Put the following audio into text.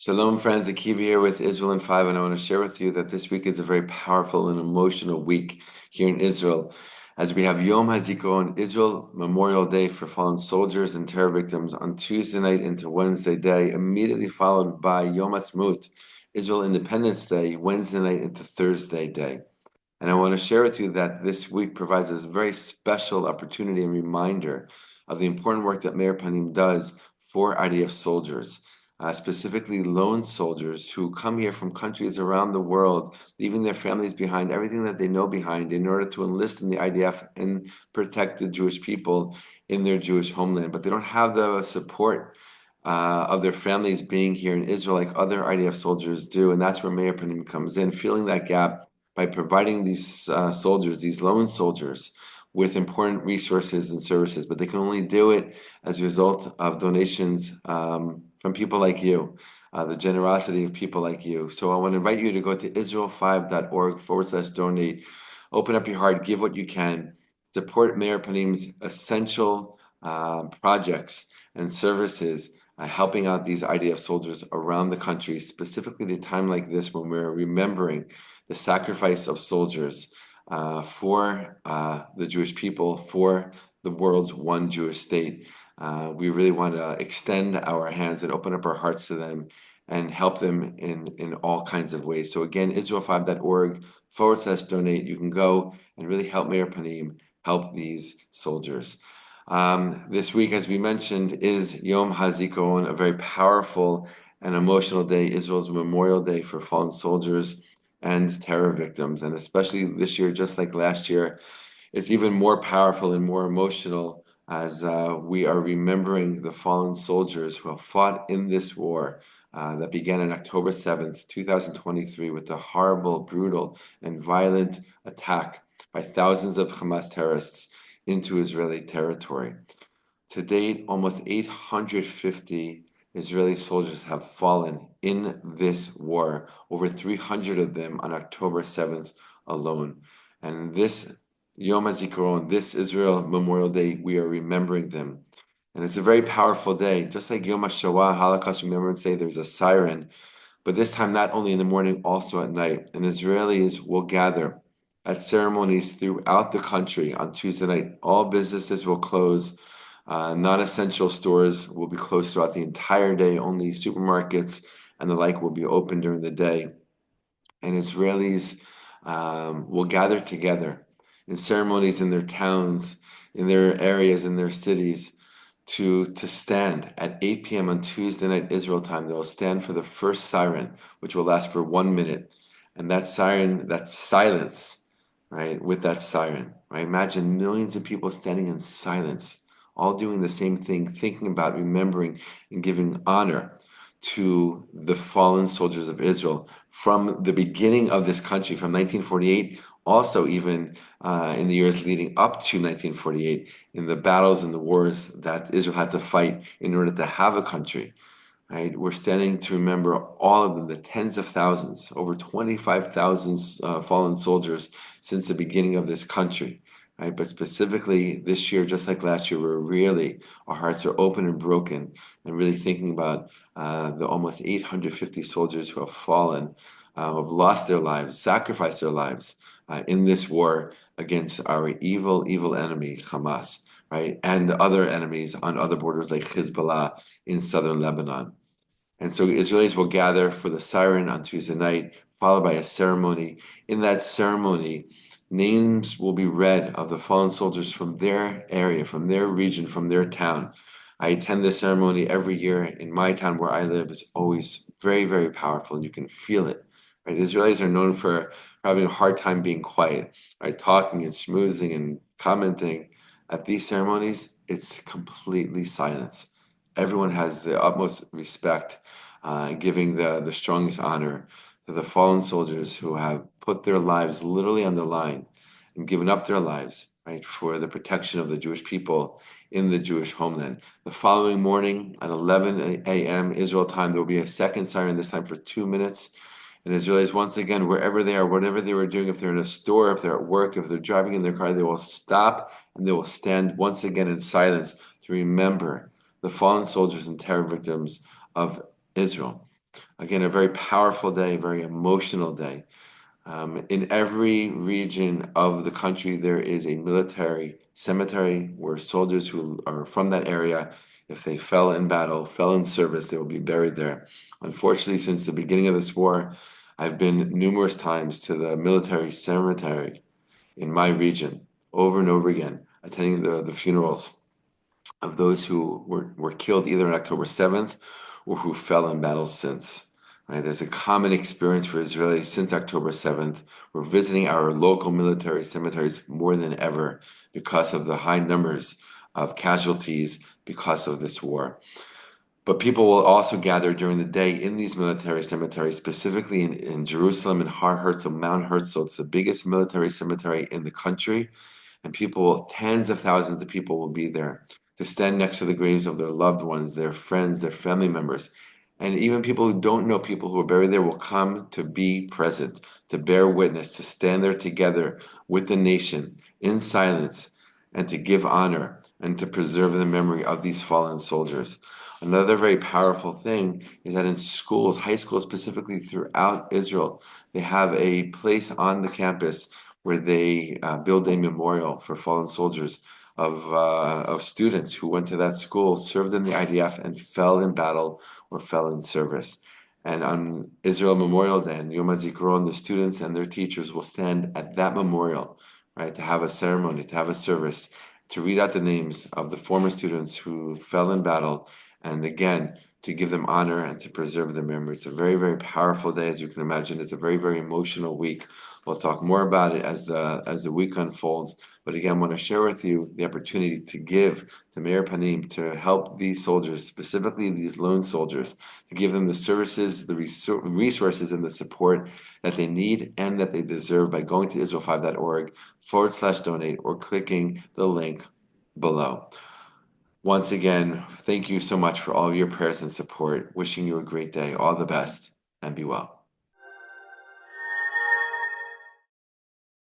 Shalom, friends. Akiva here with Israel in 5, and I want to share with you that this week is a very powerful and emotional week here in Israel, as we have Yom HaZikaron, Israel Memorial Day for fallen soldiers and terror victims on Tuesday night into Wednesday day, immediately followed by Yom HaAtzmaut, Israel Independence Day, Wednesday night into Thursday day. And I want to share with you that this week provides us a very special opportunity and reminder of the important work that Meir Panim does for IDF soldiers, specifically lone soldiers who come here from countries around the world, leaving their families behind, everything that they know behind, in order to enlist in the IDF and protect the Jewish people in their Jewish homeland. But they don't have the support of their families being here in Israel like other IDF soldiers do. And that's where Meir Panim comes in, filling that gap by providing these soldiers, these lone soldiers, with important resources and services. But they can only do it as a result of donations from people like you, the generosity of people like you. So I want to invite you to go to israel5.org/donate. Open up your heart, give what you can, support Meir Panim's essential projects and services, helping out these IDF soldiers around the country, specifically at a time like this when we're remembering the sacrifice of soldiers for the Jewish people, for the world's one Jewish state. We really want to extend our hands and open up our hearts to them and help them in all kinds of ways. So again, israel5.org/donate. You can go and really help Meir Panim, help these soldiers. This week, as we mentioned, is Yom HaZikaron, a very powerful and emotional day, Israel's Memorial Day for fallen soldiers and terror victims. And especially this year, just like last year, it's even more powerful and more emotional as we are remembering the fallen soldiers who have fought in this war that began on October 7th, 2023, with the horrible, brutal, and violent attack by thousands of Hamas terrorists into Israeli territory. To date, almost 850 Israeli soldiers have fallen in this war, over 300 of them on October 7th alone. And this Yom HaZikaron, this Israel Memorial Day, we are remembering them. And it's a very powerful day. Just like Yom HaShoah, Holocaust Remembrance Day, there's a siren, but this time not only in the morning, also at night. And Israelis will gather at ceremonies throughout the country on Tuesday night. All businesses will close. Non-essential stores will be closed throughout the entire day. Only supermarkets and the like will be open during the day. And Israelis will gather together in ceremonies in their towns, in their areas, in their cities, to stand at 8 p.m. on Tuesday night Israel time. They will stand for the first siren, which will last for 1 minute. And that siren, that silence, right, with that siren, right? Imagine millions of people standing in silence, all doing the same thing, thinking about, remembering, and giving honor to the fallen soldiers of Israel from the beginning of this country, from 1948, also even in the years leading up to 1948, in the battles and the wars that Israel had to fight in order to have a country. Right? We're standing to remember all of them, the tens of thousands, over 25,000 fallen soldiers since the beginning of this country. Right? But specifically this year, just like last year, our hearts are open and broken, and really thinking about the almost 850 soldiers who have fallen, who have lost their lives, sacrificed their lives in this war against our evil, evil enemy, Hamas, right? And other enemies on other borders like Hezbollah in southern Lebanon. And so Israelis will gather for the siren on Tuesday night, followed by a ceremony. In that ceremony, names will be read of the fallen soldiers from their area, from their region, from their town. I attend this ceremony every year in my town where I live. It's always very, very powerful, and you can feel it. Right? Israelis are known for having a hard time being quiet, right? Talking and schmoozing and commenting. At these ceremonies, it's completely silence. Everyone has the utmost respect, giving the strongest honor to the fallen soldiers who have put their lives literally on the line and given up their lives, right, for the protection of the Jewish people in the Jewish homeland. The following morning at 11 a.m. Israel time, there will be a second siren, this time for 2 minutes. And Israelis, once again, wherever they are, whatever they were doing, if they're in a store, if they're at work, if they're driving in their car, they will stop and they will stand once again in silence to remember the fallen soldiers and terror victims of Israel. Again, a very powerful day, a very emotional day. In every region of the country, there is a military cemetery where soldiers who are from that area, if they fell in battle, fell in service, they will be buried there. Unfortunately, since the beginning of this war, I've been numerous times to the military cemetery in my region, over and over again, attending the funerals of those who were killed either on October 7th or who fell in battle since. Right? There's a common experience for Israelis since October 7th. We're visiting our local military cemeteries more than ever because of the high numbers of casualties because of this war. But people will also gather during the day in these military cemeteries, specifically in Jerusalem and Har Herzl, Mount Herzl. It's the biggest military cemetery in the country, and people, tens of thousands of people will be there to stand next to the graves of their loved ones, their friends, their family members. And even people who don't know people who are buried there will come to be present, to bear witness, to stand there together with the nation in silence, and to give honor and to preserve the memory of these fallen soldiers. Another very powerful thing is that in schools, high schools specifically throughout Israel, they have a place on the campus where they build a memorial for fallen soldiers of students who went to that school, served in the IDF, and fell in battle or fell in service. And on Israel Memorial Day and Yom HaZikaron, the students and their teachers will stand at that memorial, right, to have a ceremony, to have a service, to read out the names of the former students who fell in battle, and again, to give them honor and to preserve their memory. It's a very, very powerful day, as you can imagine. It's a very, very emotional week. We'll talk more about it as the week unfolds. But again, I want to share with you the opportunity to give to Meir Panim to help these soldiers, specifically these lone soldiers, to give them the services, the resources, and the support that they need and that they deserve by going to Israel5.org/donate or clicking the link below. Once again, thank you so much for all of your prayers and support. Wishing you a great day. All the best and be well.